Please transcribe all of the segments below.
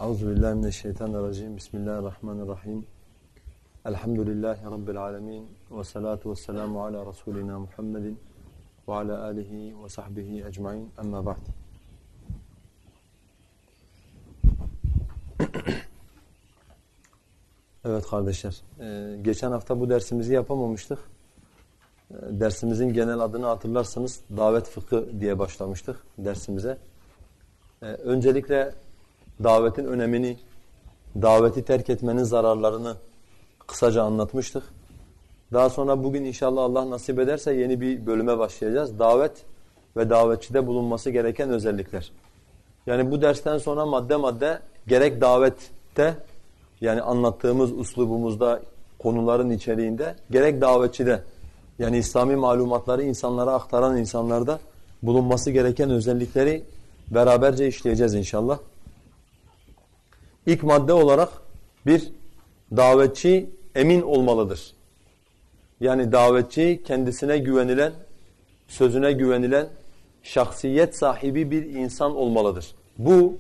Euzubillahimineşşeytanirracim. Bismillahirrahmanirrahim. Elhamdülillahi Rabbil alemin. Ve salatu ve selamu ala Resulina Muhammedin ve ala alihi ve sahbihi ecmain. Amma ba'd. Evet kardeşler, geçen hafta bu dersimizi yapamamıştık. Dersimizin genel adını hatırlarsanız davet fıkhı diye başlamıştık dersimize. Öncelikle davetin önemini, daveti terk etmenin zararlarını kısaca anlatmıştık. Daha sonra bugün inşallah Allah nasip ederse yeni bir bölüme başlayacağız. Davet ve davetçide bulunması gereken özellikler. Yani bu dersten sonra madde madde gerek davette, yani anlattığımız üslubumuzda, konuların içeriğinde, gerek davetçide, yani İslami malumatları insanlara aktaran insanlarda bulunması gereken özellikleri beraberce işleyeceğiz inşallah. İlk madde olarak bir, davetçi emin olmalıdır. Yani davetçi kendisine güvenilen, sözüne güvenilen, şahsiyet sahibi bir insan olmalıdır. Bu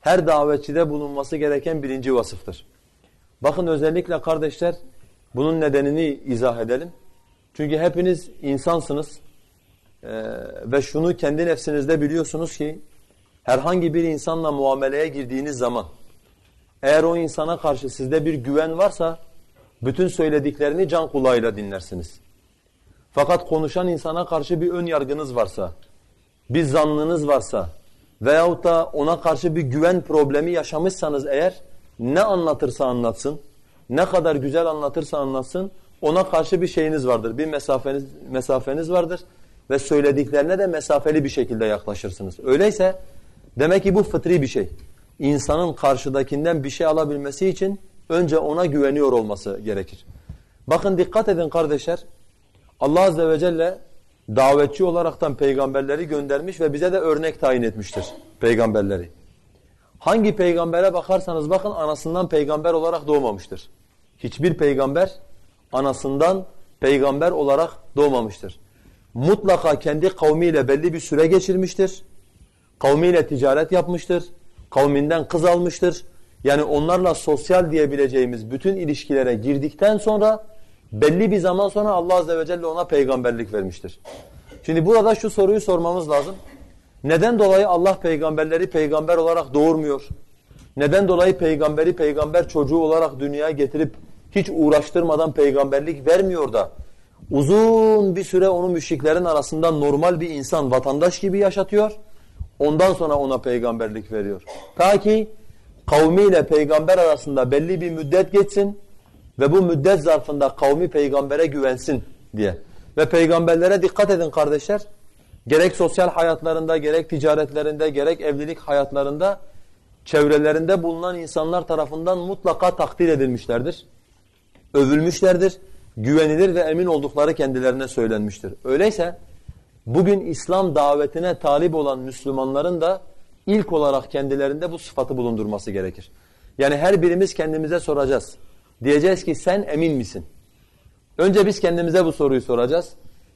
her davetçide bulunması gereken birinci vasıftır. Bakın özellikle kardeşler bunun nedenini izah edelim. Çünkü hepiniz insansınız ve şunu kendi nefsinizde biliyorsunuz ki herhangi bir insanla muameleye girdiğiniz zaman eğer o insana karşı sizde bir güven varsa bütün söylediklerini can kulağıyla dinlersiniz. Fakat konuşan insana karşı bir ön yargınız varsa, bir zannınız varsa veyahut da ona karşı bir güven problemi yaşamışsanız eğer ne anlatırsa anlatsın, ne kadar güzel anlatırsa anlatsın ona karşı bir şeyiniz vardır, bir mesafeniz vardır ve söylediklerine de mesafeli bir şekilde yaklaşırsınız. Öyleyse demek ki bu fıtri bir şey. İnsanın karşıdakinden bir şey alabilmesi için önce ona güveniyor olması gerekir. Bakın dikkat edin kardeşler. Allah Azze ve Celle davetçi olaraktan peygamberleri göndermiş ve bize de örnek tayin etmiştir peygamberleri. Hangi peygambere bakarsanız bakın anasından peygamber olarak doğmamıştır. Hiçbir peygamber anasından peygamber olarak doğmamıştır. Mutlaka kendi kavmiyle belli bir süre geçirmiştir. Kavmiyle ticaret yapmıştır. Kavminden kız almıştır. Yani onlarla sosyal diyebileceğimiz bütün ilişkilere girdikten sonra belli bir zaman sonra Allah Azze ve Celle ona peygamberlik vermiştir. Şimdi burada şu soruyu sormamız lazım. Neden dolayı Allah peygamberleri peygamber olarak doğurmuyor? Neden dolayı peygamberi peygamber çocuğu olarak dünyaya getirip hiç uğraştırmadan peygamberlik vermiyor da uzun bir süre onu müşriklerin arasında normal bir insan, vatandaş gibi yaşatıyor. Ondan sonra ona peygamberlik veriyor. Ta ki kavmiyle peygamber arasında belli bir müddet geçsin ve bu müddet zarfında kavmi peygambere güvensin diye. Ve peygamberlere dikkat edin kardeşler. Gerek sosyal hayatlarında, gerek ticaretlerinde, gerek evlilik hayatlarında çevrelerinde bulunan insanlar tarafından mutlaka takdir edilmişlerdir. Övülmüşlerdir. Güvenilir ve emin oldukları kendilerine söylenmiştir. Öyleyse bugün İslam davetine talip olan Müslümanların da ilk olarak kendilerinde bu sıfatı bulundurması gerekir. Yani her birimiz kendimize soracağız. Diyeceğiz ki sen emin misin? Önce biz kendimize bu soruyu soracağız.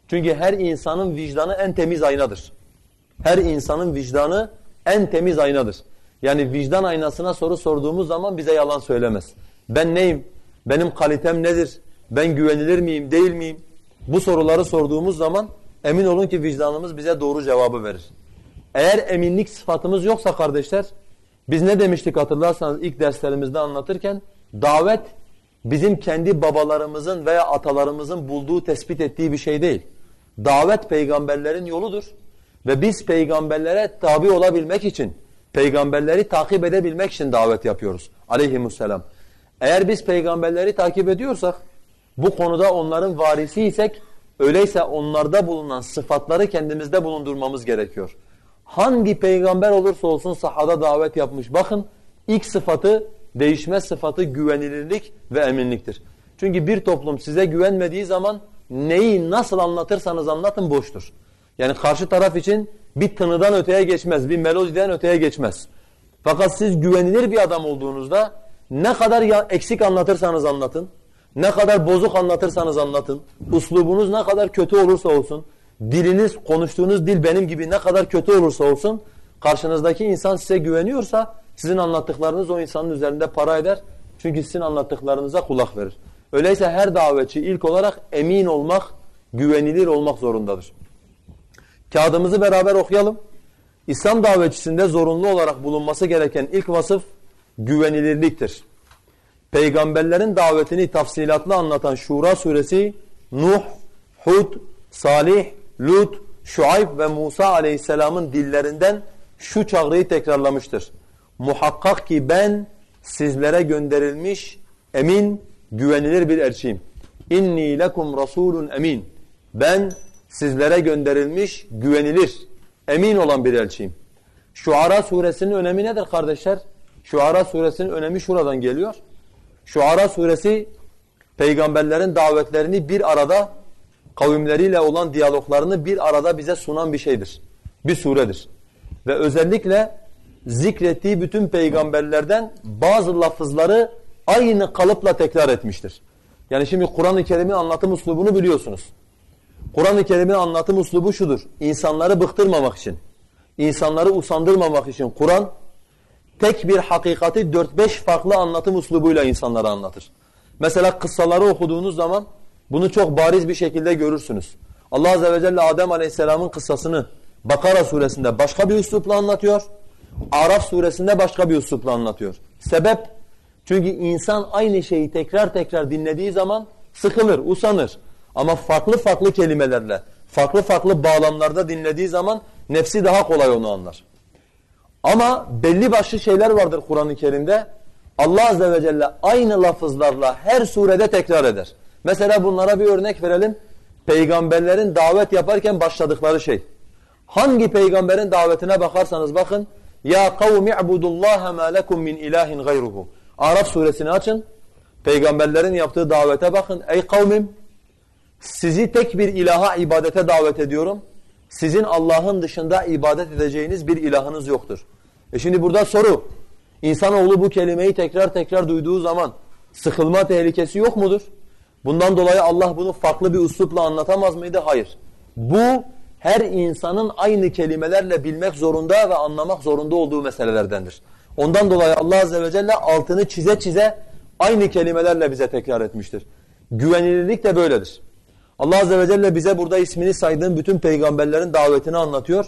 Çünkü her insanın vicdanı en temiz aynadır. Her insanın vicdanı en temiz aynadır. Yani vicdan aynasına soru sorduğumuz zaman bize yalan söylemez. Ben neyim? Benim kalitem nedir? Ben güvenilir miyim, değil miyim? Bu soruları sorduğumuz zaman emin olun ki vicdanımız bize doğru cevabı verir. Eğer eminlik sıfatımız yoksa kardeşler, biz ne demiştik hatırlarsanız ilk derslerimizde anlatırken, davet bizim kendi babalarımızın veya atalarımızın bulduğu, tespit ettiği bir şey değil. Davet peygamberlerin yoludur ve biz peygamberlere tabi olabilmek için, peygamberleri takip edebilmek için davet yapıyoruz aleyhisselam. Eğer biz peygamberleri takip ediyorsak, bu konuda onların varisiysek, öyleyse onlarda bulunan sıfatları kendimizde bulundurmamız gerekiyor. Hangi peygamber olursa olsun sahada davet yapmış. Bakın ilk sıfatı, değişmez sıfatı güvenilirlik ve eminliktir. Çünkü bir toplum size güvenmediği zaman neyi nasıl anlatırsanız anlatın boştur. Yani karşı taraf için bir tınıdan öteye geçmez, bir melodiden öteye geçmez. Fakat siz güvenilir bir adam olduğunuzda ne kadar eksik anlatırsanız anlatın, ne kadar bozuk anlatırsanız anlatın, üslubunuz ne kadar kötü olursa olsun, diliniz, konuştuğunuz dil benim gibi ne kadar kötü olursa olsun, karşınızdaki insan size güveniyorsa Sizin anlattıklarınız o insanın üzerinde para eder. Çünkü sizin anlattıklarınıza kulak verir. Öyleyse her davetçi ilk olarak emin olmak, güvenilir olmak zorundadır. Kağıdımızı beraber okuyalım. İslam davetçisinde zorunlu olarak bulunması gereken ilk vasıf güvenilirliktir. Peygamberlerin davetini tafsilatlı anlatan Şura suresi Nuh, Hud, Salih, Lut, Şuayb ve Musa aleyhisselamın dillerinden şu çağrıyı tekrarlamıştır. Muhakkak ki ben sizlere gönderilmiş emin, güvenilir bir elçiyim. İnni lekum rasulun emin. Ben sizlere gönderilmiş, güvenilir, emin olan bir elçiyim. Şuara suresinin önemi nedir kardeşler? Şuara suresinin önemi şuradan geliyor. Şuara suresi peygamberlerin davetlerini bir arada, kavimleriyle olan diyaloglarını bir arada bize sunan bir şeydir. Bir suredir. Ve özellikle zikrettiği bütün peygamberlerden bazı lafızları aynı kalıpla tekrar etmiştir. Yani şimdi Kur'an-ı Kerim'in anlatım üslubunu biliyorsunuz. Kur'an-ı Kerim'in anlatım üslubu şudur. İnsanları bıktırmamak için, insanları usandırmamak için Kur'an tek bir hakikati 4-5 farklı anlatım üslubuyla insanlara anlatır. Mesela kıssaları okuduğunuz zaman bunu çok bariz bir şekilde görürsünüz. Allah Azze ve Celle Adem Aleyhisselam'ın kıssasını Bakara suresinde başka bir üslupla anlatıyor. Araf suresinde başka bir üslupla anlatıyor. Sebep? Çünkü insan aynı şeyi tekrar tekrar dinlediği zaman sıkılır, usanır. Ama farklı farklı kelimelerle, farklı farklı bağlamlarda dinlediği zaman nefsi daha kolay onu anlar. Ama belli başlı şeyler vardır Kur'an-ı Kerim'de. Allah Azze ve Celle aynı lafızlarla her surede tekrar eder. Mesela bunlara bir örnek verelim. Peygamberlerin davet yaparken başladıkları şey. Hangi peygamberin davetine bakarsanız bakın. Ya kavmi i'budullaha ma lekum min ilahin gayruhu. Araf suresini açın. Peygamberlerin yaptığı davete bakın. Ey kavmim, sizi tek bir ilaha ibadete davet ediyorum. Sizin Allah'ın dışında ibadet edeceğiniz bir ilahınız yoktur. Şimdi burada soru. İnsanoğlu bu kelimeyi tekrar tekrar duyduğu zaman sıkılma tehlikesi yok mudur? Bundan dolayı Allah bunu farklı bir üslupla anlatamaz mıydı? Hayır. Bu her insanın aynı kelimelerle bilmek zorunda ve anlamak zorunda olduğu meselelerdendir. Ondan dolayı Allah Azze ve Celle altını çize çize aynı kelimelerle bize tekrar etmiştir. Güvenilirlik de böyledir. Allah Azze ve Celle bize burada ismini saydığım bütün peygamberlerin davetini anlatıyor.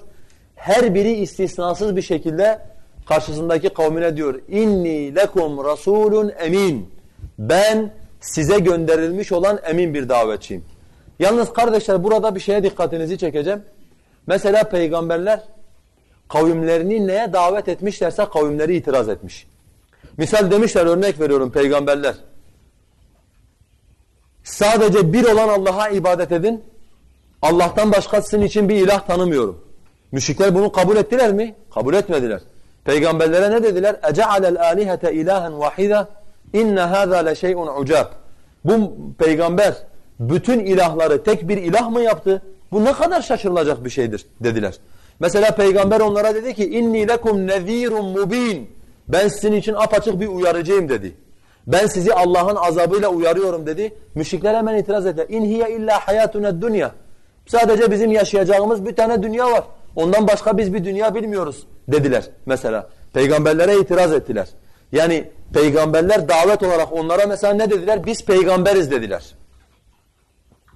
Her biri istisnasız bir şekilde karşısındaki kavmine diyor. İnni lekum rasulun emin. Ben size gönderilmiş olan emin bir davetçiyim. Yalnız kardeşler burada bir şeye dikkatinizi çekeceğim. Mesela peygamberler kavimlerini neye davet etmişlerse kavimleri itiraz etmiş. Misal demişler, örnek veriyorum peygamberler. Sadece bir olan Allah'a ibadet edin. Allah'tan başkasının için bir ilah tanımıyorum. Müşrikler bunu kabul ettiler mi? Kabul etmediler. Peygamberlere ne dediler? اَجَعَلَ الْآلِهَةَ اِلَٰهًا وَحِيدًا اِنَّ هَذَا لَشَيْءٌ عُجَابٌ. Bu peygamber bütün ilahları tek bir ilah mı yaptı? Bu ne kadar şaşırılacak bir şeydir dediler. Mesela peygamber onlara dedi ki inni lekum nezirun mubin. Ben sizin için apaçık bir uyarıcıyım dedi. Ben sizi Allah'ın azabıyla uyarıyorum dedi. Müşrikler hemen itiraz ettiler. İn hiye illa hayatuna dunya. Sadece bizim yaşayacağımız bir tane dünya var. Ondan başka biz bir dünya bilmiyoruz dediler mesela. Peygamberlere itiraz ettiler. Yani peygamberler davet olarak onlara mesela ne dediler? Biz peygamberiz dediler.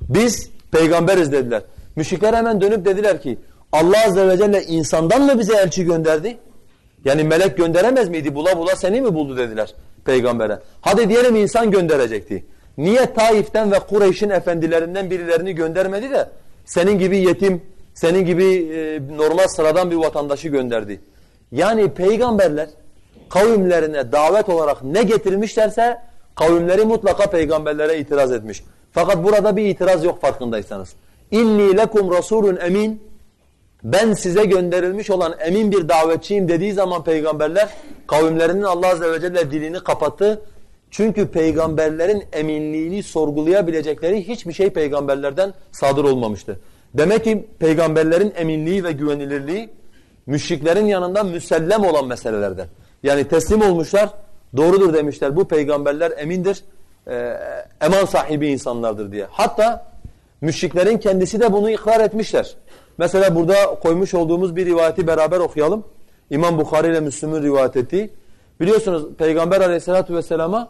Biz peygamberiz dediler. Müşrikler hemen dönüp dediler ki Allah Azze ve Celle insandan mı bize elçi gönderdi? Yani melek gönderemez miydi? Bula bula seni mi buldu dediler peygambere. Hadi diyelim insan gönderecekti. Niye Taif'ten ve Kureyş'in efendilerinden birilerini göndermedi de senin gibi yetim, senin gibi normal sıradan bir vatandaşı gönderdi? Yani peygamberler kavimlerine davet olarak ne getirmişlerse kavimleri mutlaka peygamberlere itiraz etmiş. Fakat burada bir itiraz yok farkındaysanız. İnni lekum rasulun emin. Ben size gönderilmiş olan emin bir davetçiyim dediği zaman peygamberler kavimlerinin Allah Azze ve Celle dilini kapattı. Çünkü peygamberlerin eminliğini sorgulayabilecekleri hiçbir şey peygamberlerden sadır olmamıştı. Demek ki peygamberlerin eminliği ve güvenilirliği müşriklerin yanında müsellem olan meselelerden. Yani teslim olmuşlar, doğrudur demişler bu peygamberler emindir, eman sahibi insanlardır diye. Hatta müşriklerin kendisi de bunu ikrar etmişler. Mesela burada koymuş olduğumuz bir rivayeti beraber okuyalım. İmam Bukhari ile Müslüm'ün rivayet ettiği. Biliyorsunuz Peygamber Aleyhisselatü vesselama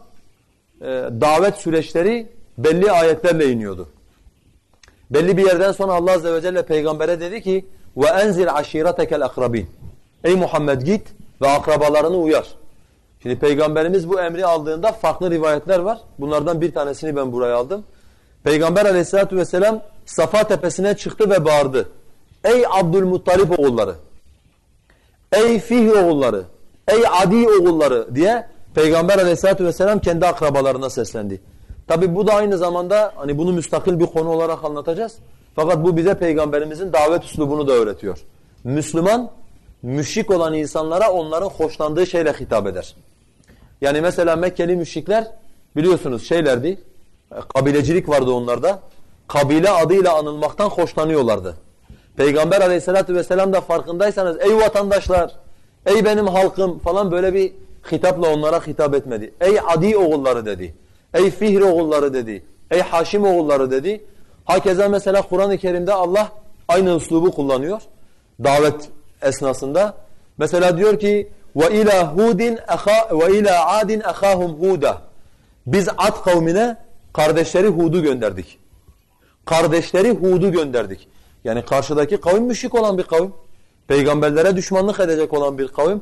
davet süreçleri belli ayetlerle iniyordu. Belli bir yerden sonra Allah Azze ve Celle Peygamber'e dedi ki وَاَنْزِرْ عَشِيرَتَكَ الْاَقْرَبِينَ Ey Muhammed git ve akrabalarını uyar. Şimdi Peygamberimiz bu emri aldığında farklı rivayetler var. Bunlardan bir tanesini ben buraya aldım. Peygamber Aleyhisselatü vesselam Safa tepesine çıktı ve bağırdı. Ey Abdülmuttalip oğulları, ey Fihr oğulları, ey Adi oğulları diye Peygamber Aleyhisselatü vesselam kendi akrabalarına seslendi. Tabi bu da aynı zamanda hani bunu müstakil bir konu olarak anlatacağız. Fakat bu bize Peygamberimizin davet üslubunu da öğretiyor. Müslüman, müşrik olan insanlara onların hoşlandığı şeyle hitap eder. Yani mesela Mekkeli müşrikler biliyorsunuz şeylerdi, kabilecilik vardı onlarda. Kabile adıyla anılmaktan hoşlanıyorlardı. Peygamber Aleyhisselatü vesselam da farkındaysanız ey vatandaşlar, ey benim halkım falan böyle bir hitapla onlara hitap etmedi. Ey Adi oğulları dedi. Ey Fihr oğulları dedi. Ey Haşim oğulları dedi. Hakeza mesela Kur'an-ı Kerim'de Allah aynı üslubu kullanıyor. Davet esnasında. Mesela diyor ki وَاِلَى عَادٍ اَخَاهُمْ هُودًا Biz Ad kavmine kardeşleri Hud'u gönderdik. Kardeşleri Hud'u gönderdik. Yani karşıdaki kavim müşrik olan bir kavim. Peygamberlere düşmanlık edecek olan bir kavim.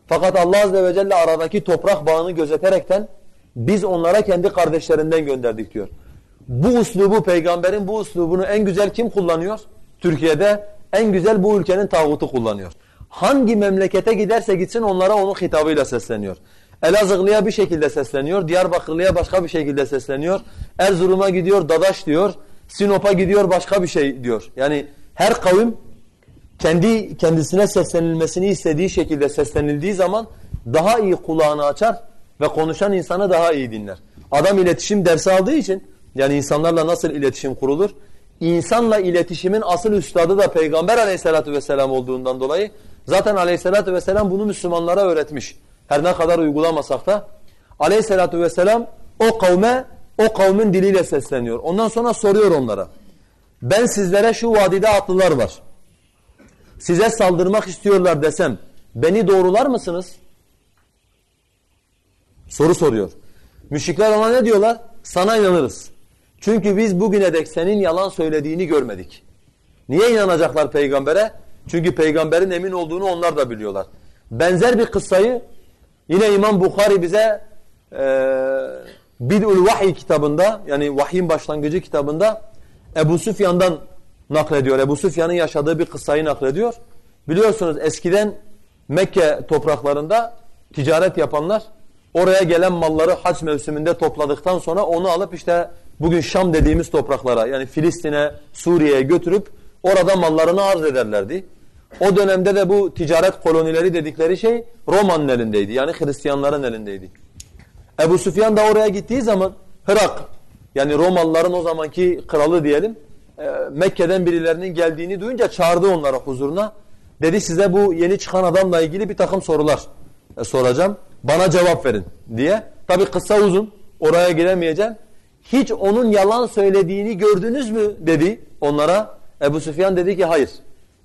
Fakat Allah Azze ve Celle aradaki toprak bağını gözeterekten biz onlara kendi kardeşlerinden gönderdik diyor. Bu üslubu, peygamberin bu üslubunu en güzel kim kullanıyor? Türkiye'de en güzel bu ülkenin tağutu kullanıyor. Hangi memlekete giderse gitsin onlara onun hitabıyla sesleniyor. Elazığlı'ya bir şekilde sesleniyor, Diyarbakırlı'ya başka bir şekilde sesleniyor. Erzurum'a gidiyor, Dadaş diyor, Sinop'a gidiyor başka bir şey diyor. Yani her kavim kendisine seslenilmesini istediği şekilde seslenildiği zaman daha iyi kulağını açar ve konuşan insanı daha iyi dinler. Adam iletişim dersi aldığı için yani insanlarla nasıl iletişim kurulur? İnsanla iletişimin asıl üstadı da Peygamber Aleyhisselatü vesselam olduğundan dolayı zaten Aleyhisselatü vesselam bunu Müslümanlara öğretmiş. Her ne kadar uygulamasak da Aleyhisselatü vesselam o kavmin diliyle sesleniyor. Ondan sonra soruyor onlara. Ben sizlere şu vadide atlılar var. Size saldırmak istiyorlar desem beni doğrular mısınız? Soru soruyor. Müşrikler ona ne diyorlar? Sana inanırız. Çünkü biz bugüne dek senin yalan söylediğini görmedik. Niye inanacaklar peygambere? Çünkü peygamberin emin olduğunu onlar da biliyorlar. Benzer bir kıssayı yine İmam Bukhari bize Bid'ül Vahiy kitabında yani vahyin başlangıcı kitabında Ebu Süfyan'dan naklediyor. Ebu Süfyan'ın yaşadığı bir kıssayı naklediyor. Biliyorsunuz eskiden Mekke topraklarında ticaret yapanlar oraya gelen malları hac mevsiminde topladıktan sonra onu alıp işte bugün Şam dediğimiz topraklara yani Filistin'e, Suriye'ye götürüp orada mallarını arz ederlerdi. O dönemde de bu ticaret kolonileri dedikleri şey Roma'nın elindeydi. Yani Hristiyanların elindeydi. Ebu Süfyan da oraya gittiği zaman Hırak yani Romalıların o zamanki kralı diyelim Mekke'den birilerinin geldiğini duyunca çağırdı onlara huzuruna. Dedi size bu yeni çıkan adamla ilgili bir takım sorular soracağım. Bana cevap verin diye. Tabi kıssa uzun. Oraya giremeyeceğim. Hiç onun yalan söylediğini gördünüz mü dedi onlara. Ebu Süfyan dedi ki hayır.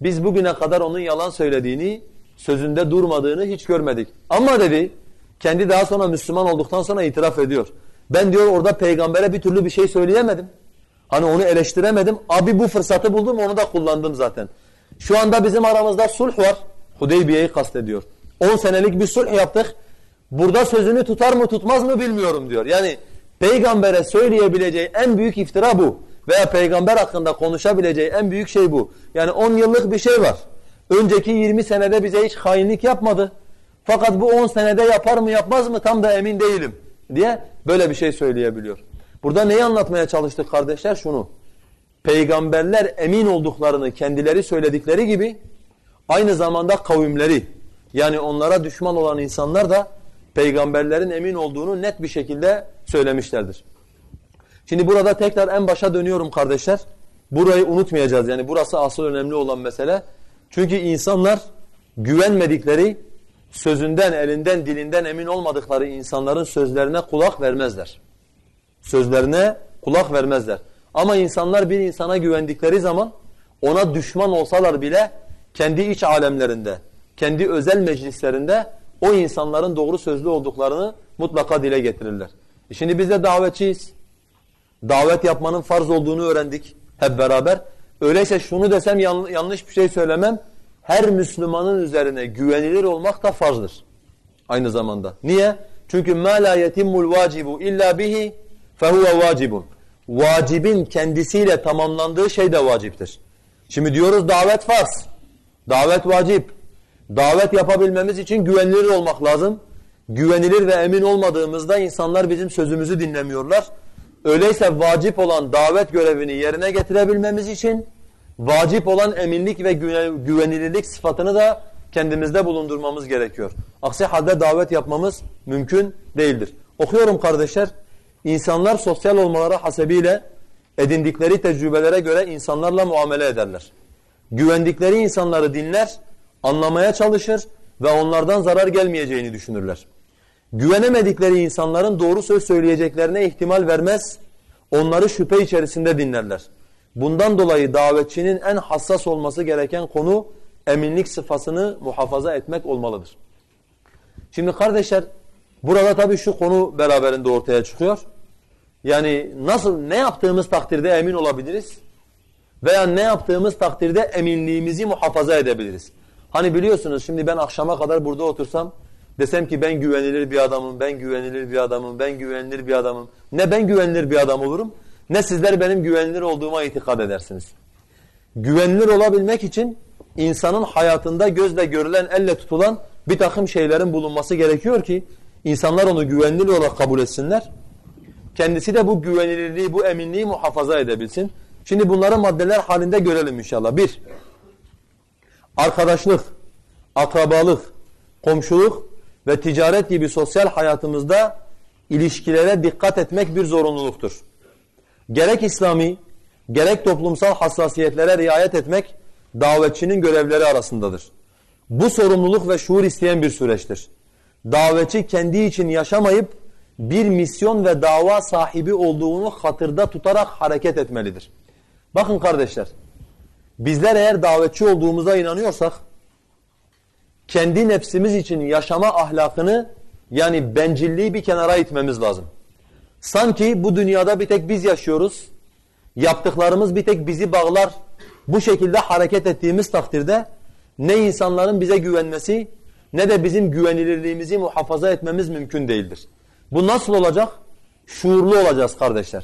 Biz bugüne kadar onun yalan söylediğini, sözünde durmadığını hiç görmedik. Ama dedi kendi daha sonra Müslüman olduktan sonra itiraf ediyor. Ben diyor orada peygambere bir türlü bir şey söyleyemedim. Hani onu eleştiremedim. Abi bu fırsatı buldum onu da kullandım zaten. Şu anda bizim aramızda sulh var. Hudeybiye'yi kastediyor. 10 senelik bir sulh yaptık. Burada sözünü tutar mı tutmaz mı bilmiyorum diyor. Yani peygambere söyleyebileceği en büyük iftira bu. Veya peygamber hakkında konuşabileceği en büyük şey bu. Yani 10 yıllık bir şey var. Önceki 20 senede bize hiç hainlik yapmadı. Fakat bu 10 senede yapar mı yapmaz mı tam da emin değilim diye böyle bir şey söyleyebiliyor. Burada neyi anlatmaya çalıştık kardeşler? Şunu. Peygamberler emin olduklarını kendileri söyledikleri gibi aynı zamanda kavimleri yani onlara düşman olan insanlar da peygamberlerin emin olduğunu net bir şekilde söylemişlerdir. Şimdi burada tekrar en başa dönüyorum kardeşler. Burayı unutmayacağız yani burası asıl önemli olan mesele. Çünkü insanlar güvenmedikleri, sözünden, elinden, dilinden emin olmadıkları insanların sözlerine kulak vermezler. Sözlerine kulak vermezler. Ama insanlar bir insana güvendikleri zaman ona düşman olsalar bile kendi iç alemlerinde, kendi özel meclislerinde o insanların doğru sözlü olduklarını mutlaka dile getirirler. Şimdi biz de davetçiyiz. Davet yapmanın farz olduğunu öğrendik hep beraber. Öyleyse şunu desem yanlış bir şey söylemem. Her Müslümanın üzerine güvenilir olmak da farzdır. Aynı zamanda. Niye? Çünkü مَا لَا يَتِمُّ الْوَاجِبُ اِلَّا بِهِ فَهُوَ وَاجِبٌ. Vacibin kendisiyle tamamlandığı şey de vaciptir. Şimdi diyoruz davet farz. Davet vacip. Davet yapabilmemiz için güvenilir olmak lazım. Güvenilir ve emin olmadığımızda insanlar bizim sözümüzü dinlemiyorlar. Öyleyse vacip olan davet görevini yerine getirebilmemiz için vacip olan eminlik ve güvenilirlik sıfatını da kendimizde bulundurmamız gerekiyor. Aksi halde davet yapmamız mümkün değildir. Okuyorum kardeşler. İnsanlar sosyal olmaları hasebiyle edindikleri tecrübelere göre insanlarla muamele ederler. Güvendikleri insanları dinler, anlamaya çalışır ve onlardan zarar gelmeyeceğini düşünürler. Güvenemedikleri insanların doğru söz söyleyeceklerine ihtimal vermez, onları şüphe içerisinde dinlerler. Bundan dolayı davetçinin en hassas olması gereken konu eminlik sıfatını muhafaza etmek olmalıdır. Şimdi kardeşler, burada tabii şu konu beraberinde ortaya çıkıyor. Yani ne yaptığımız takdirde emin olabiliriz? Veya ne yaptığımız takdirde eminliğimizi muhafaza edebiliriz? Hani biliyorsunuz şimdi ben akşama kadar burada otursam, desem ki ben güvenilir bir adamım, ben güvenilir bir adamım, ben güvenilir bir adamım. Ne ben güvenilir bir adam olurum, ne sizler benim güvenilir olduğuma itikad edersiniz. Güvenilir olabilmek için insanın hayatında gözle görülen, elle tutulan bir takım şeylerin bulunması gerekiyor ki insanlar onu güvenilir olarak kabul etsinler. Kendisi de bu güvenilirliği, bu eminliği muhafaza edebilsin. Şimdi bunları maddeler halinde görelim inşallah. 1. Arkadaşlık, akrabalık, komşuluk ve ticaret gibi sosyal hayatımızda ilişkilere dikkat etmek bir zorunluluktur. Gerek İslami, gerek toplumsal hassasiyetlere riayet etmek davetçinin görevleri arasındadır. Bu sorumluluk ve şuur isteyen bir süreçtir. Davetçi kendi için yaşamayıp bir misyon ve dava sahibi olduğunu hatırda tutarak hareket etmelidir. Bakın kardeşler, bizler eğer davetçi olduğumuza inanıyorsak, kendi nefsimiz için yaşama ahlakını yani bencilliği bir kenara itmemiz lazım. Sanki bu dünyada bir tek biz yaşıyoruz, yaptıklarımız bir tek bizi bağlar, bu şekilde hareket ettiğimiz takdirde ne insanların bize güvenmesi ne de bizim güvenilirliğimizi muhafaza etmemiz mümkün değildir. Bu nasıl olacak? Şuurlu olacağız kardeşler.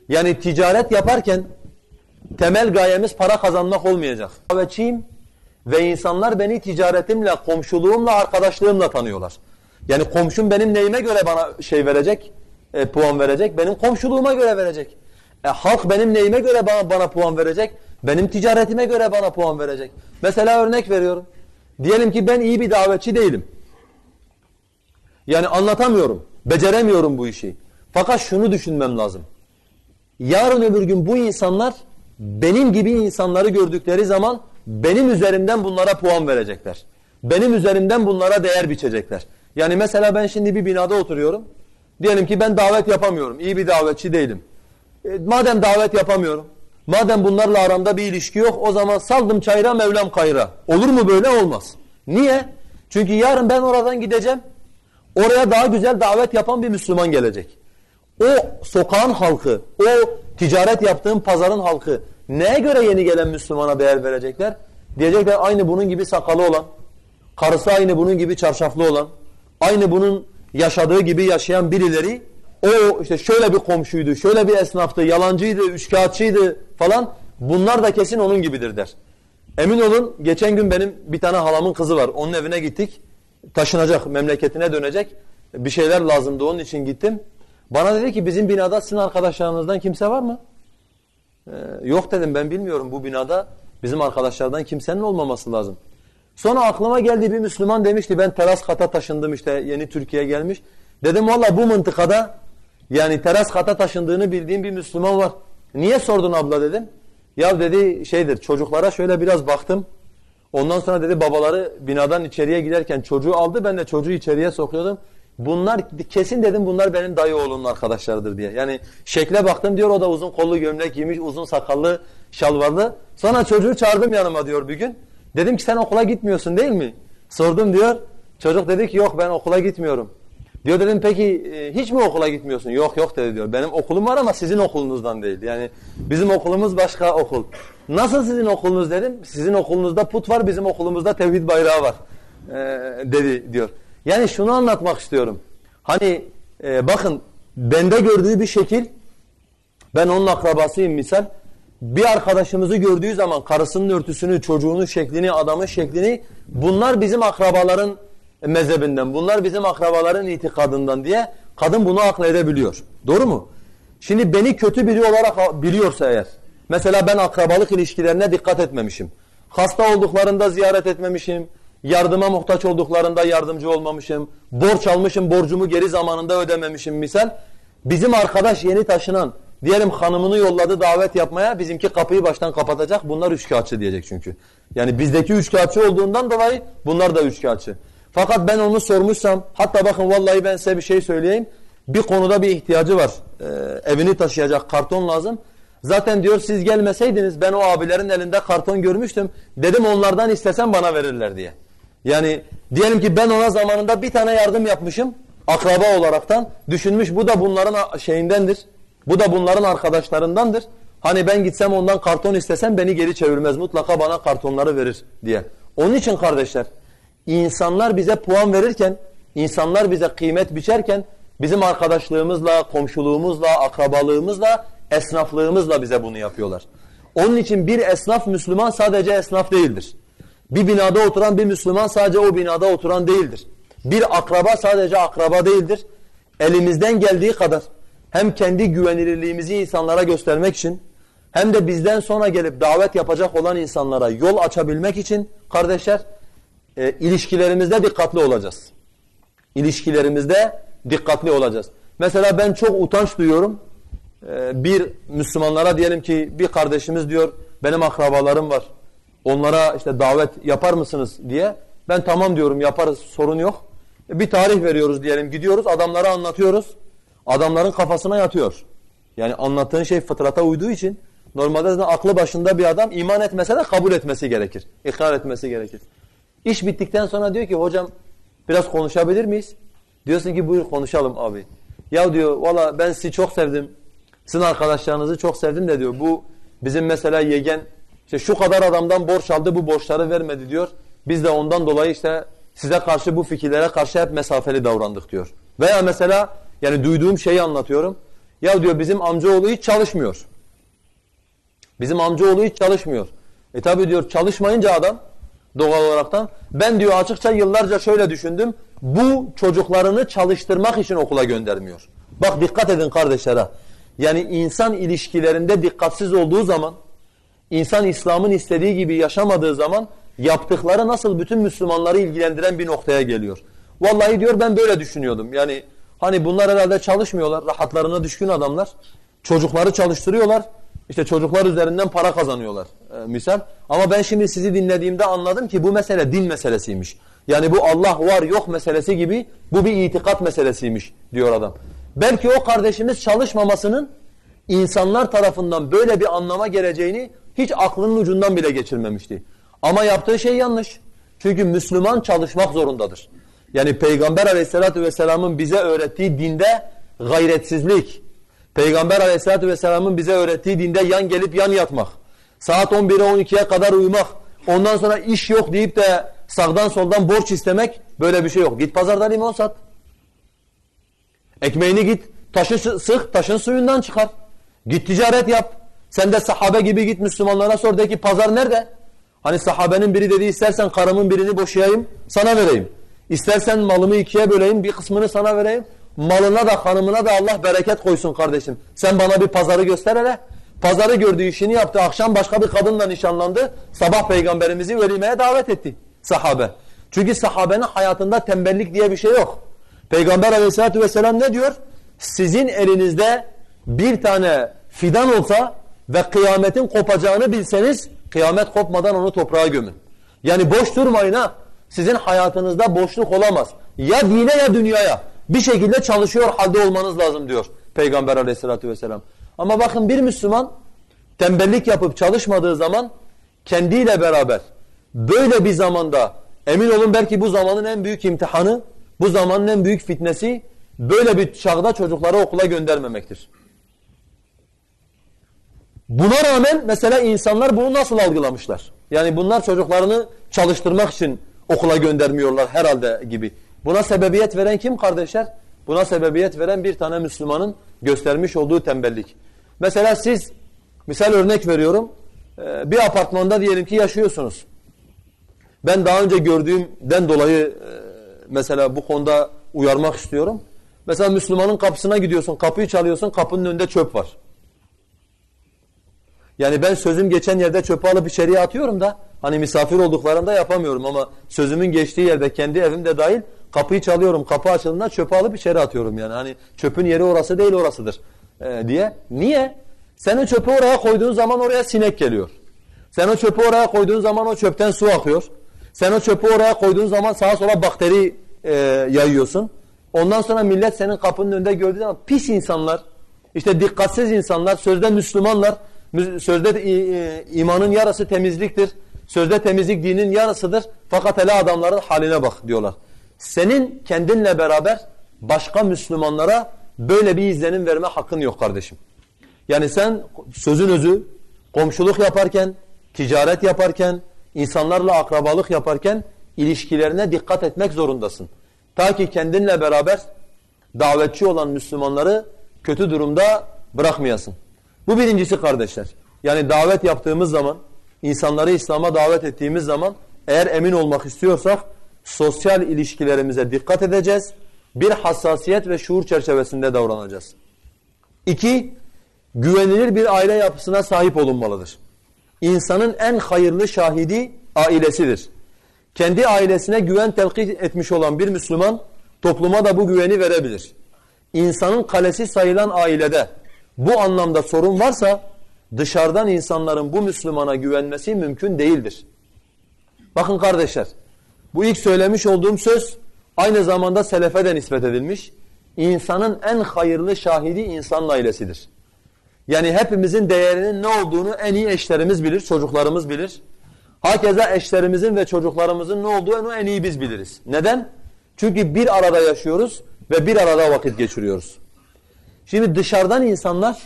Yani ticaret yaparken temel gayemiz para kazanmak olmayacak. Davetçiyim ve insanlar beni ticaretimle, komşuluğumla, arkadaşlığımla tanıyorlar. Yani komşum benim neyime göre bana puan verecek? Benim komşuluğuma göre verecek. Halk benim neyime göre bana puan verecek? Benim ticaretime göre bana puan verecek. Mesela örnek veriyorum. Diyelim ki ben iyi bir davetçi değilim. Yani anlatamıyorum, beceremiyorum bu işi. Fakat şunu düşünmem lazım. Yarın öbür gün bu insanlar benim gibi insanları gördükleri zaman benim üzerimden bunlara puan verecekler. Benim üzerimden bunlara değer biçecekler. Yani mesela ben şimdi bir binada oturuyorum. Diyelim ki ben davet yapamıyorum, iyi bir davetçi değilim. Madem davet yapamıyorum, madem bunlarla aramda bir ilişki yok, o zaman saldım çayıra Mevlam kayıra. Olur mu böyle? Olmaz. Niye? Çünkü yarın ben oradan gideceğim. Oraya daha güzel davet yapan bir Müslüman gelecek. O sokağın halkı, o ticaret yaptığım pazarın halkı neye göre yeni gelen Müslümana değer verecekler? Diyecekler aynı bunun gibi sakalı olan, karısı aynı bunun gibi çarşaflı olan, aynı bunun yaşadığı gibi yaşayan birileri, o işte şöyle bir komşuydu, şöyle bir esnaftı, yalancıydı, üçkağıtçıydı falan, bunlar da kesin onun gibidir der. Emin olun, geçen gün benim bir tane halamın kızı var, onun evine gittik, taşınacak, memleketine dönecek, bir şeyler lazımdı, onun için gittim. Bana dedi ki bizim binada sizin arkadaşlarınızdan kimse var mı? Yok dedim, ben bilmiyorum, bu binada bizim arkadaşlardan kimsenin olmaması lazım. Sonra aklıma geldi, bir Müslüman demişti ben teras kata taşındım, işte yeni Türkiye'ye gelmiş. Dedim valla bu mıntıkada yani teras kata taşındığını bildiğim bir Müslüman var. Niye sordun abla dedim. Ya dedi çocuklara şöyle biraz baktım. Ondan sonra dedi babaları binadan içeriye girerken çocuğu aldı, ben de çocuğu içeriye sokuyordum. Bunlar kesin dedim, bunlar benim dayı oğlunun arkadaşlarıdır diye. Yani şekle baktım diyor, o da uzun kollu gömlek giymiş, uzun sakallı, şalvarlı. Sonra çocuğu çağırdım yanıma diyor bir gün. Dedim ki sen okula gitmiyorsun değil mi? Sordum diyor. Çocuk dedi ki yok ben okula gitmiyorum. Diyor dedim peki hiç mi okula gitmiyorsun? Yok yok dedi diyor. Benim okulum var ama sizin okulunuzdan değil. Yani bizim okulumuz başka okul. Nasıl sizin okulunuz dedim. Sizin okulunuzda put var, bizim okulumuzda tevhid bayrağı var dedi diyor. Yani şunu anlatmak istiyorum. Hani bakın bende gördüğü bir şekil, ben onun akrabasıyım misal. Bir arkadaşımızı gördüğü zaman karısının örtüsünü, çocuğunun şeklini, adamın şeklini, bunlar bizim akrabaların mezhebinden, bunlar bizim akrabaların itikadından diye kadın bunu akledebiliyor. Doğru mu? Şimdi beni kötü biri olarak biliyorsa eğer, mesela ben akrabalık ilişkilerine dikkat etmemişim. Hasta olduklarında ziyaret etmemişim, yardıma muhtaç olduklarında yardımcı olmamışım, borç almışım, borcumu geri zamanında ödememişim misal. Bizim arkadaş yeni taşınan, diyelim hanımını yolladı davet yapmaya, bizimki kapıyı baştan kapatacak, bunlar üçkağıtçı diyecek çünkü. Yani bizdeki üçkağıtçı olduğundan dolayı bunlar da üçkağıtçı. Fakat ben onu sormuşsam, hatta bakın vallahi ben size bir şey söyleyeyim. Bir konuda bir ihtiyacı var. Evini taşıyacak karton lazım. Zaten diyor siz gelmeseydiniz ben o abilerin elinde karton görmüştüm. Dedim onlardan istesem bana verirler diye. Yani diyelim ki ben ona zamanında bir tane yardım yapmışım. Akraba olaraktan. Düşünmüş bu da bunların şeyindendir. Bu da bunların arkadaşlarındandır. Hani ben gitsem ondan karton istesem beni geri çevirmez. Mutlaka bana kartonları verir diye. Onun için kardeşler, İnsanlar bize puan verirken, insanlar bize kıymet biçerken bizim arkadaşlığımızla, komşuluğumuzla, akrabalığımızla, esnaflığımızla bize bunu yapıyorlar. Onun için bir esnaf Müslüman sadece esnaf değildir. Bir binada oturan bir Müslüman sadece o binada oturan değildir. Bir akraba sadece akraba değildir. Elimizden geldiği kadar hem kendi güvenilirliğimizi insanlara göstermek için hem de bizden sonra gelip davet yapacak olan insanlara yol açabilmek için kardeşler, ilişkilerimizde dikkatli olacağız. İlişkilerimizde dikkatli olacağız. Mesela ben çok utanç duyuyorum. Bir Müslümanlara diyelim ki bir kardeşimiz diyor benim akrabalarım var. Onlara işte davet yapar mısınız diye. Ben tamam diyorum yaparız sorun yok. Bir tarih veriyoruz diyelim gidiyoruz adamlara anlatıyoruz. Adamların kafasına yatıyor. Yani anlattığın şey fıtrata uyduğu için normalde zaten aklı başında bir adam iman etmese de kabul etmesi gerekir. İkrar etmesi gerekir. İş bittikten sonra diyor ki hocam biraz konuşabilir miyiz? Diyorsun ki buyur konuşalım abi. Ya diyor valla ben sizi çok sevdim. Sizin arkadaşlarınızı çok sevdim de diyor. Bu bizim mesela yegen işte şu kadar adamdan borç aldı bu borçları vermedi diyor. Biz de ondan dolayı işte size karşı bu fikirlere karşı hep mesafeli davrandık diyor. Veya mesela yani duyduğum şeyi anlatıyorum. Ya diyor bizim amcaoğlu hiç çalışmıyor. Bizim amcaoğlu hiç çalışmıyor. Tabi diyor çalışmayınca adam doğal olaraktan ben diyor açıkça yıllarca şöyle düşündüm. Bu çocuklarını çalıştırmak için okula göndermiyor. Bak dikkat edin kardeşlere. Yani insan ilişkilerinde dikkatsiz olduğu zaman, insan İslam'ın istediği gibi yaşamadığı zaman yaptıkları nasıl bütün Müslümanları ilgilendiren bir noktaya geliyor. Vallahi diyor ben böyle düşünüyordum. Yani hani bunlar herhalde çalışmıyorlar, rahatlarına düşkün adamlar. Çocukları çalıştırıyorlar. İşte çocuklar üzerinden para kazanıyorlar misal. Ama ben şimdi sizi dinlediğimde anladım ki bu mesele din meselesiymiş. Yani bu Allah var yok meselesi gibi bu bir itikat meselesiymiş diyor adam. Belki o kardeşimiz çalışmamasının insanlar tarafından böyle bir anlama geleceğini hiç aklının ucundan bile geçirmemişti. Ama yaptığı şey yanlış. Çünkü Müslüman çalışmak zorundadır. Yani Peygamber Aleyhisselatü Vesselam'ın bize öğrettiği dinde gayretsizlik, Peygamber Aleyhisselatü Vesselam'ın bize öğrettiği dinde yan gelip yan yatmak, saat 11'e 12'ye kadar uyumak, ondan sonra iş yok deyip de sağdan soldan borç istemek böyle bir şey yok. Git pazarda limon sat. Ekmeğini git taşı sık taşın suyundan çıkar. Git ticaret yap. Sen de sahabe gibi git Müslümanlara sor de ki pazar nerede? Hani sahabenin biri dedi istersen karımın birini boşayayım sana vereyim. İstersen malımı ikiye böleyim bir kısmını sana vereyim. Malına da hanımına da Allah bereket koysun kardeşim. Sen bana bir pazarı göster hele. Pazarı gördüğü işini yaptı. Akşam başka bir kadınla nişanlandı. Sabah peygamberimizi velimeye davet etti sahabe. Çünkü sahabenin hayatında tembellik diye bir şey yok. Peygamber Aleyhisselatü vesselam ne diyor? Sizin elinizde bir tane fidan olsa ve kıyametin kopacağını bilseniz kıyamet kopmadan onu toprağa gömün. Yani boş durmayın ha. Sizin hayatınızda boşluk olamaz. Ya dine ya dünyaya. Bir şekilde çalışıyor halde olmanız lazım diyor Peygamber Aleyhisselatü vesselam. Ama bakın bir Müslüman tembellik yapıp çalışmadığı zaman kendiyle beraber böyle bir zamanda Emin olun belki bu zamanın en büyük imtihanı, bu zamanın en büyük fitnesi böyle bir çağda çocukları okula göndermemektir. Buna rağmen mesela insanlar bunu nasıl algılamışlar? Yani bunlar çocuklarını çalıştırmak için okula göndermiyorlar herhalde gibi. Buna sebebiyet veren kim kardeşler? Buna sebebiyet veren bir tane Müslümanın göstermiş olduğu tembellik. Mesela siz, misal örnek veriyorum, bir apartmanda diyelim ki yaşıyorsunuz. Ben daha önce gördüğümden dolayı mesela bu konuda uyarmak istiyorum. Mesela Müslümanın kapısına gidiyorsun, kapıyı çalıyorsun, kapının önünde çöp var. Yani ben sözüm geçen yerde çöpü alıp içeriye atıyorum da hani misafir olduklarında yapamıyorum ama sözümün geçtiği yerde kendi evimde dahil kapıyı çalıyorum. Kapı açıldığında çöpü alıp içeri atıyorum yani. Hani çöpün yeri orası değil orasıdır diye. Niye? Sen o çöpü oraya koyduğun zaman oraya sinek geliyor. Sen o çöpü oraya koyduğun zaman o çöpten su akıyor. Sen o çöpü oraya koyduğun zaman sağa sola bakteri yayıyorsun. Ondan sonra millet senin kapının önünde gördüğü zaman pis insanlar, işte dikkatsiz insanlar, sözde Müslümanlar, sözde imanın yarısı temizliktir. Sözde temizlik dinin yarısıdır. Fakat hele adamların haline bak diyorlar. Senin kendinle beraber başka Müslümanlara böyle bir izlenim verme hakkın yok kardeşim. Yani sen sözün özü komşuluk yaparken, ticaret yaparken, insanlarla akrabalık yaparken ilişkilerine dikkat etmek zorundasın. Ta ki kendinle beraber davetçi olan Müslümanları kötü durumda bırakmayasın. Bu birincisi kardeşler. Yani davet yaptığımız zaman, insanları İslam'a davet ettiğimiz zaman eğer emin olmak istiyorsak sosyal ilişkilerimize dikkat edeceğiz. Bir hassasiyet ve şuur çerçevesinde davranacağız. 2, güvenilir bir aile yapısına sahip olunmalıdır. İnsanın en hayırlı şahidi ailesidir. Kendi ailesine güven telkin etmiş olan bir Müslüman topluma da bu güveni verebilir. İnsanın kalesi sayılan ailede bu anlamda sorun varsa dışarıdan insanların bu Müslümana güvenmesi mümkün değildir. Bakın kardeşler, bu ilk söylemiş olduğum söz aynı zamanda selefe de nispet edilmiş. İnsanın en hayırlı şahidi insanın ailesidir. Yani hepimizin değerinin ne olduğunu en iyi eşlerimiz bilir, çocuklarımız bilir. Hakeza eşlerimizin ve çocuklarımızın ne olduğunu en iyi biz biliriz. Neden? Çünkü bir arada yaşıyoruz ve bir arada vakit geçiriyoruz. Şimdi dışarıdan insanlar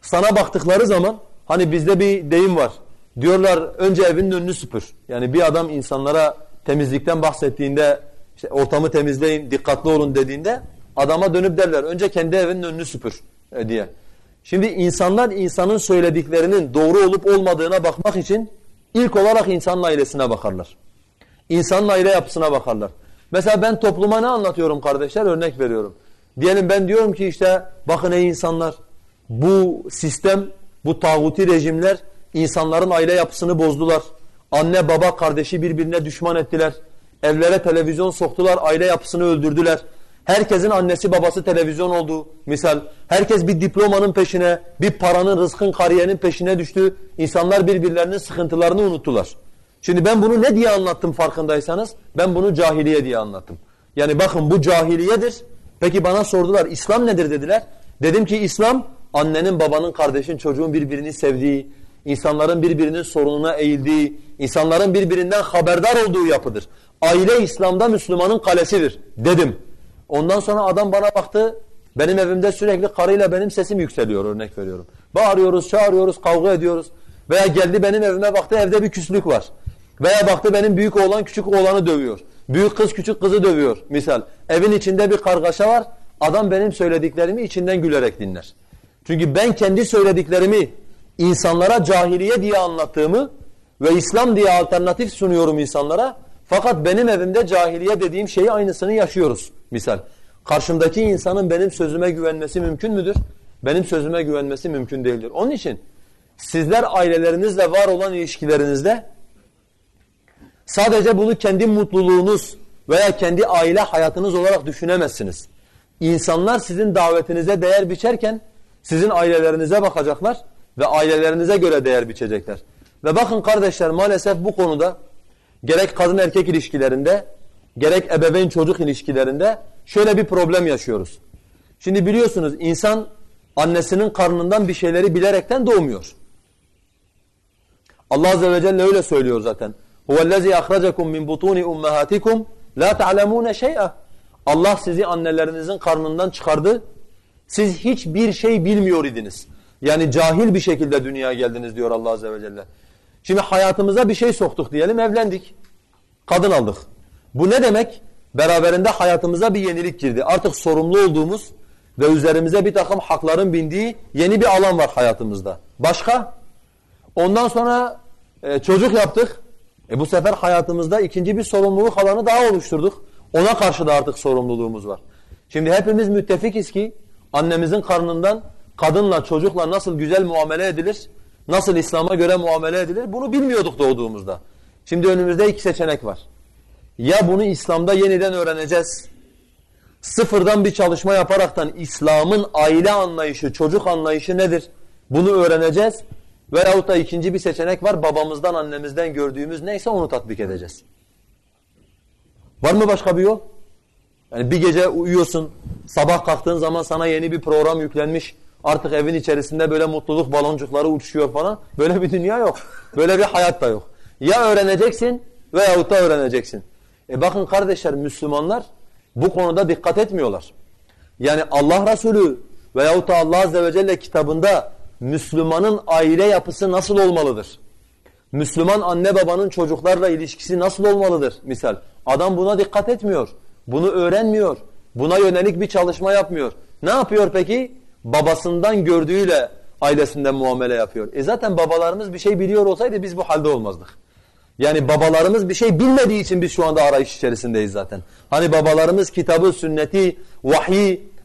sana baktıkları zaman hani bizde bir deyim var. Diyorlar önce evinin önünü süpür. Yani bir adam insanlara temizlikten bahsettiğinde işte ortamı temizleyin, dikkatli olun dediğinde adama dönüp derler önce kendi evinin önünü süpür diye. Şimdi insanlar insanın söylediklerinin doğru olup olmadığına bakmak için ilk olarak insanın ailesine bakarlar. İnsanın aile yapısına bakarlar. Mesela ben topluma ne anlatıyorum kardeşler? Örnek veriyorum. Diyelim ben diyorum ki işte bakın ey insanlar bu sistem, bu tağuti rejimler insanların aile yapısını bozdular. Anne baba kardeşi birbirine düşman ettiler. Evlere televizyon soktular, aile yapısını öldürdüler. Herkesin annesi babası televizyon oldu. Misal herkes bir diplomanın peşine, bir paranın, rızkın, kariyerin peşine düştü. İnsanlar birbirlerinin sıkıntılarını unuttular. Şimdi ben bunu ne diye anlattım farkındaysanız? Ben bunu cahiliye diye anlattım. Yani bakın bu cahiliyedir. Peki bana sordular İslam nedir dediler. Dedim ki İslam annenin, babanın, kardeşin, çocuğun birbirini sevdiği, insanların birbirinin sorununa eğildiği, insanların birbirinden haberdar olduğu yapıdır. Aile İslam'da Müslümanın kalesidir dedim. Ondan sonra adam bana baktı. Benim evimde sürekli karıyla benim sesim yükseliyor örnek veriyorum. Bağırıyoruz, çağırıyoruz, kavga ediyoruz. Veya geldi benim evime baktı evde bir küslük var. Veya baktı benim büyük oğlan küçük oğlanı dövüyor. Büyük kız küçük kızı dövüyor misal. Evin içinde bir kargaşa var. Adam benim söylediklerimi içinden gülerek dinler. Çünkü ben kendi söylediklerimi insanlara cahiliye diye anlattığımı ve İslam diye alternatif sunuyorum insanlara. Fakat benim evimde cahiliye dediğim şeyi aynısını yaşıyoruz misal. Karşımdaki insanın benim sözüme güvenmesi mümkün müdür? Benim sözüme güvenmesi mümkün değildir. Onun için sizler ailelerinizle var olan ilişkilerinizde sadece bunu kendi mutluluğunuz veya kendi aile hayatınız olarak düşünemezsiniz. İnsanlar sizin davetinize değer biçerken sizin ailelerinize bakacaklar ve ailelerinize göre değer biçecekler. Ve bakın kardeşler maalesef bu konuda gerek kadın erkek ilişkilerinde gerek ebeveyn çocuk ilişkilerinde şöyle bir problem yaşıyoruz. Şimdi biliyorsunuz insan annesinin karnından bir şeyleri bilerekten doğmuyor. Allah Azze ve Celle öyle söylüyor zaten. Huvellezî ahracakum min butûni ummahâtikum lâ ta'lemûne şey'a. Allah sizi annelerinizin karnından çıkardı. Siz hiçbir şey bilmiyor idiniz. Yani cahil bir şekilde dünyaya geldiniz diyor Allah Azze ve Celle. Şimdi hayatımıza bir şey soktuk diyelim, evlendik. Kadın aldık. Bu ne demek? Beraberinde hayatımıza bir yenilik girdi. Artık sorumlu olduğumuz ve üzerimize bir takım hakların bindiği yeni bir alan var hayatımızda. Başka? Ondan sonra çocuk yaptık. Bu sefer hayatımızda ikinci bir sorumluluk alanı daha oluşturduk. Ona karşı da artık sorumluluğumuz var. Şimdi hepimiz müttefikiz ki annemizin karnından kadınla, çocukla nasıl güzel muamele edilir, nasıl İslam'a göre muamele edilir bunu bilmiyorduk doğduğumuzda. Şimdi önümüzde iki seçenek var. Ya bunu İslam'da yeniden öğreneceğiz. Sıfırdan bir çalışma yaparaktan İslam'ın aile anlayışı, çocuk anlayışı nedir? Bunu öğreneceğiz. Veyahut da ikinci bir seçenek var. Babamızdan, annemizden gördüğümüz neyse onu tatbik edeceğiz. Var mı başka bir yol? Yani bir gece uyuyorsun, sabah kalktığın zaman sana yeni bir program yüklenmiş. Artık evin içerisinde böyle mutluluk baloncukları uçuşuyor falan. Böyle bir dünya yok. Böyle bir hayat da yok. Ya öğreneceksin veyahut da öğreneceksin. Bakın kardeşler, Müslümanlar bu konuda dikkat etmiyorlar. Yani Allah Resulü veyahut da Allah Azze ve Celle kitabında Müslümanın aile yapısı nasıl olmalıdır? Müslüman anne babanın çocuklarla ilişkisi nasıl olmalıdır? Misal adam buna dikkat etmiyor. Bunu öğrenmiyor. Buna yönelik bir çalışma yapmıyor. Ne yapıyor peki? Babasından gördüğüyle ailesinden muamele yapıyor. Zaten babalarımız bir şey biliyor olsaydı biz bu halde olmazdık. Yani babalarımız bir şey bilmediği için biz şu anda arayış içerisindeyiz zaten. Hani babalarımız kitabı, sünneti,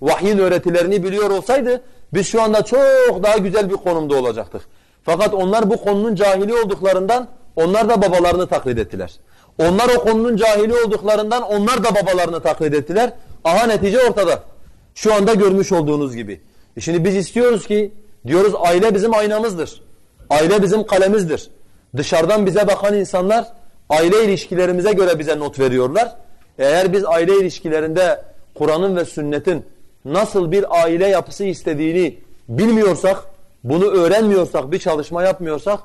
vahyin öğretilerini biliyor olsaydı biz şu anda çok daha güzel bir konumda olacaktık. Fakat onlar bu konunun cahili olduklarından onlar da babalarını taklit ettiler. Onlar o konunun cahili olduklarından onlar da babalarını taklit ettiler. Aha netice ortada. Şu anda görmüş olduğunuz gibi. Şimdi biz istiyoruz ki diyoruz aile bizim aynamızdır. Aile bizim kalemizdir. Dışarıdan bize bakan insanlar aile ilişkilerimize göre bize not veriyorlar. Eğer biz aile ilişkilerinde Kur'an'ın ve sünnetin nasıl bir aile yapısı istediğini bilmiyorsak, bunu öğrenmiyorsak, bir çalışma yapmıyorsak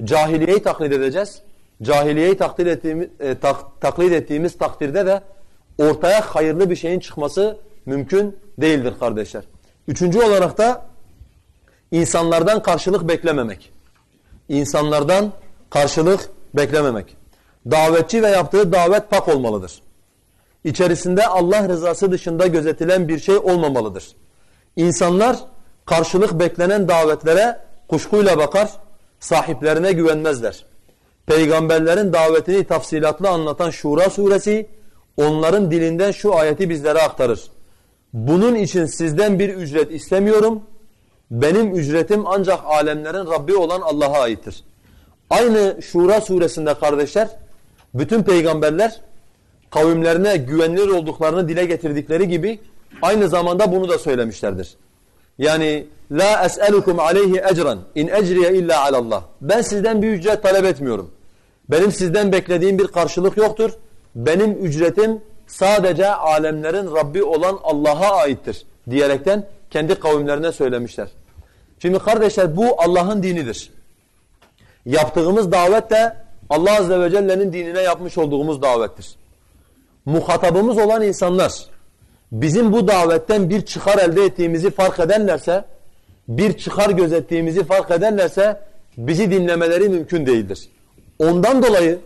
cahiliyeyi taklit edeceğiz. Cahiliyeyi taklit ettiğimiz takdirde de ortaya hayırlı bir şeyin çıkması mümkün değildir kardeşler. Üçüncü olarak da insanlardan karşılık beklememek. İnsanlardan karşılık beklememek. Davetçi ve yaptığı davet pak olmalıdır. İçerisinde Allah rızası dışında gözetilen bir şey olmamalıdır. İnsanlar karşılık beklenen davetlere kuşkuyla bakar, sahiplerine güvenmezler. Peygamberlerin davetini tafsilatlı anlatan Şura suresi onların dilinden şu ayeti bizlere aktarır. Bunun için sizden bir ücret istemiyorum. Benim ücretim ancak alemlerin Rabbi olan Allah'a aittir. Aynı Şura suresinde kardeşler bütün peygamberler kavimlerine güvenilir olduklarını dile getirdikleri gibi aynı zamanda bunu da söylemişlerdir. Yani la es'elukum aleyhi ecran in ecriye illa alallah. Ben sizden bir ücret talep etmiyorum. Benim sizden beklediğim bir karşılık yoktur. Benim ücretim sadece alemlerin Rabbi olan Allah'a aittir diyerekten kendi kavimlerine söylemişler. Şimdi kardeşler bu Allah'ın dinidir. Yaptığımız davet de Allah Azze ve Celle'nin dinine yapmış olduğumuz davettir. Muhatabımız olan insanlar bizim bu davetten bir çıkar elde ettiğimizi fark ederlerse, bir çıkar gözettiğimizi fark ederlerse bizi dinlemeleri mümkün değildir. Ondan dolayı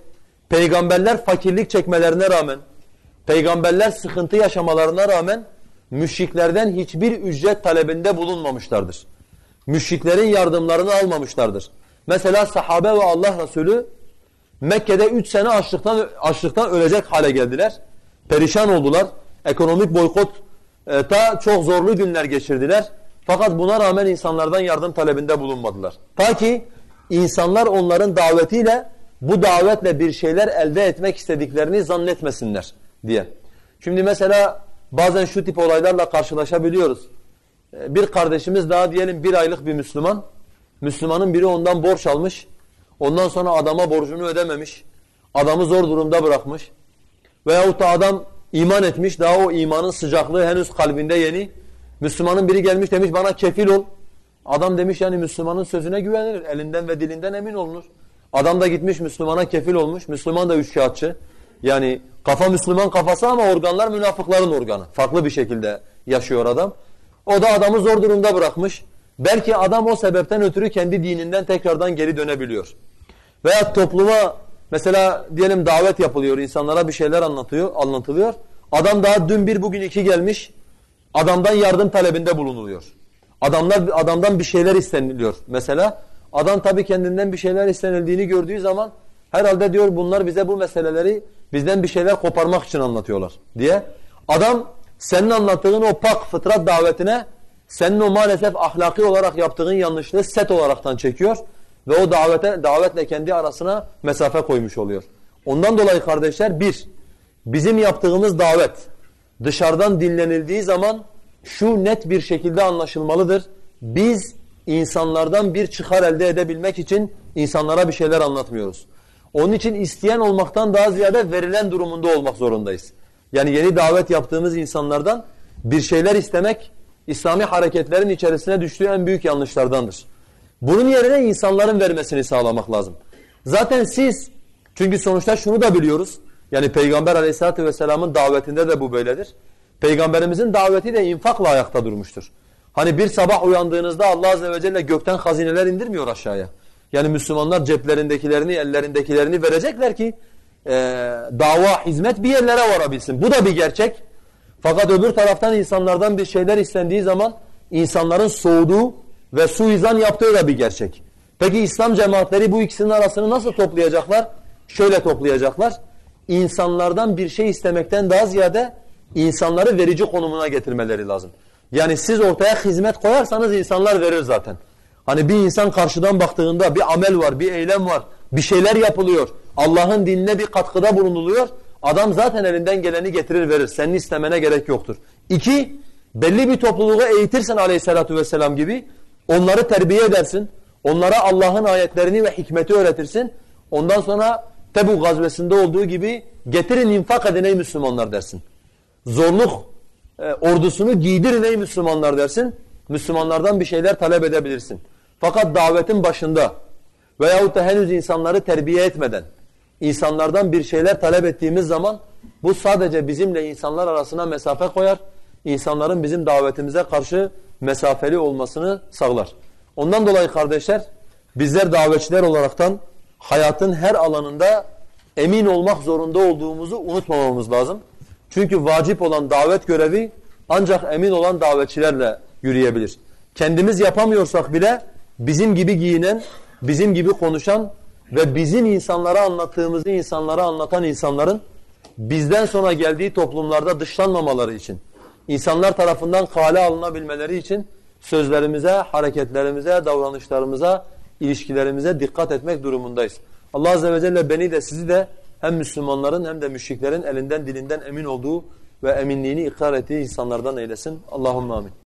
peygamberler fakirlik çekmelerine rağmen, peygamberler sıkıntı yaşamalarına rağmen müşriklerden hiçbir ücret talebinde bulunmamışlardır. Müşriklerin yardımlarını almamışlardır. Mesela sahabe ve Allah Resulü Mekke'de 3 sene açlıktan ölecek hale geldiler. Perişan oldular. Ekonomik boykotta çok zorlu günler geçirdiler. Fakat buna rağmen insanlardan yardım talebinde bulunmadılar. Ta ki insanlar onların davetiyle bu davetle bir şeyler elde etmek istediklerini zannetmesinler diye. Şimdi mesela bazen şu tip olaylarla karşılaşabiliyoruz. Bir kardeşimiz daha diyelim 1 aylık bir Müslüman. Müslümanın biri ondan borç almış. Ondan sonra adama borcunu ödememiş. Adamı zor durumda bırakmış. Veyahut da adam iman etmiş. Daha o imanın sıcaklığı henüz kalbinde yeni. Müslümanın biri gelmiş demiş bana kefil ol. Adam demiş yani Müslümanın sözüne güvenilir. Elinden ve dilinden emin olunur. Adam da gitmiş Müslümana kefil olmuş. Müslüman da üçkağıtçı. Yani kafa Müslüman kafası ama organlar münafıkların organı. Farklı bir şekilde yaşıyor adam. O da adamı zor durumda bırakmış. Belki adam o sebepten ötürü kendi dininden tekrardan geri dönebiliyor. Veya topluma mesela diyelim davet yapılıyor, insanlara bir şeyler anlatılıyor. Adam daha dün bir bugün iki gelmiş. Adamdan yardım talebinde bulunuluyor. Adamdan bir şeyler isteniliyor mesela. Adam tabii kendinden bir şeyler istenildiğini gördüğü zaman herhalde diyor bunlar bize bu meseleleri bizden bir şeyler koparmak için anlatıyorlar diye. Adam senin anlattığın o pak fıtrat davetine senin o maalesef ahlaki olarak yaptığın yanlışlığı set olaraktan çekiyor ve o davetle kendi arasına mesafe koymuş oluyor. Ondan dolayı kardeşler bizim yaptığımız davet dışarıdan dinlenildiği zaman şu net bir şekilde anlaşılmalıdır. Biz insanlardan bir çıkar elde edebilmek için insanlara bir şeyler anlatmıyoruz. Onun için isteyen olmaktan daha ziyade verilen durumunda olmak zorundayız. Yani yeni davet yaptığımız insanlardan bir şeyler istemek İslami hareketlerin içerisine düştüğü en büyük yanlışlardandır. Bunun yerine insanların vermesini sağlamak lazım. Zaten çünkü sonuçta şunu da biliyoruz. Yani Peygamber Aleyhisselatü Vesselam'ın davetinde de bu böyledir. Peygamberimizin daveti de infakla ayakta durmuştur. Hani bir sabah uyandığınızda Allah Azze ve Celle gökten hazineler indirmiyor aşağıya. Yani Müslümanlar ceplerindekilerini, ellerindekilerini verecekler ki dava, hizmet bir yerlere varabilsin. Bu da bir gerçek. Fakat öbür taraftan insanlardan bir şeyler istendiği zaman insanların soğuduğu ve suizan yaptığı da bir gerçek. Peki İslam cemaatleri bu ikisinin arasını nasıl toplayacaklar? Şöyle toplayacaklar. İnsanlardan bir şey istemekten daha ziyade insanları verici konumuna getirmeleri lazım. Yani siz ortaya hizmet koyarsanız insanlar verir zaten. Hani bir insan karşıdan baktığında bir amel var, bir eylem var, bir şeyler yapılıyor. Allah'ın dinine bir katkıda bulunuluyor. Adam zaten elinden geleni getirir verir. Senin istemene gerek yoktur. Belli bir topluluğu eğitirsin Aleyhisselatü Vesselam gibi. Onları terbiye edersin. Onlara Allah'ın ayetlerini ve hikmeti öğretirsin. Ondan sonra Tebuk gazvesinde olduğu gibi getirin infak edin ey Müslümanlar dersin. Zorluk ordusunu giydirin ey Müslümanlar dersin. Müslümanlardan bir şeyler talep edebilirsin. Fakat davetin başında veyahut da henüz insanları terbiye etmeden insanlardan bir şeyler talep ettiğimiz zaman bu sadece bizimle insanlar arasına mesafe koyar. İnsanların bizim davetimize karşı mesafeli olmasını sağlar. Ondan dolayı kardeşler bizler davetçiler olaraktan hayatın her alanında emin olmak zorunda olduğumuzu unutmamamız lazım. Çünkü vacip olan davet görevi ancak emin olan davetçilerle yürüyebilir. Kendimiz yapamıyorsak bile bizim gibi giyinen, bizim gibi konuşan ve bizim insanlara anlattığımızı insanlara anlatan insanların bizden sonra geldiği toplumlarda dışlanmamaları için, insanlar tarafından kale alınabilmeleri için sözlerimize, hareketlerimize, davranışlarımıza, ilişkilerimize dikkat etmek durumundayız. Allah Azze ve Celle beni de sizi de hem Müslümanların hem de müşriklerin elinden dilinden emin olduğu ve eminliğini ikrar ettiği insanlardan eylesin. Allahümme amin.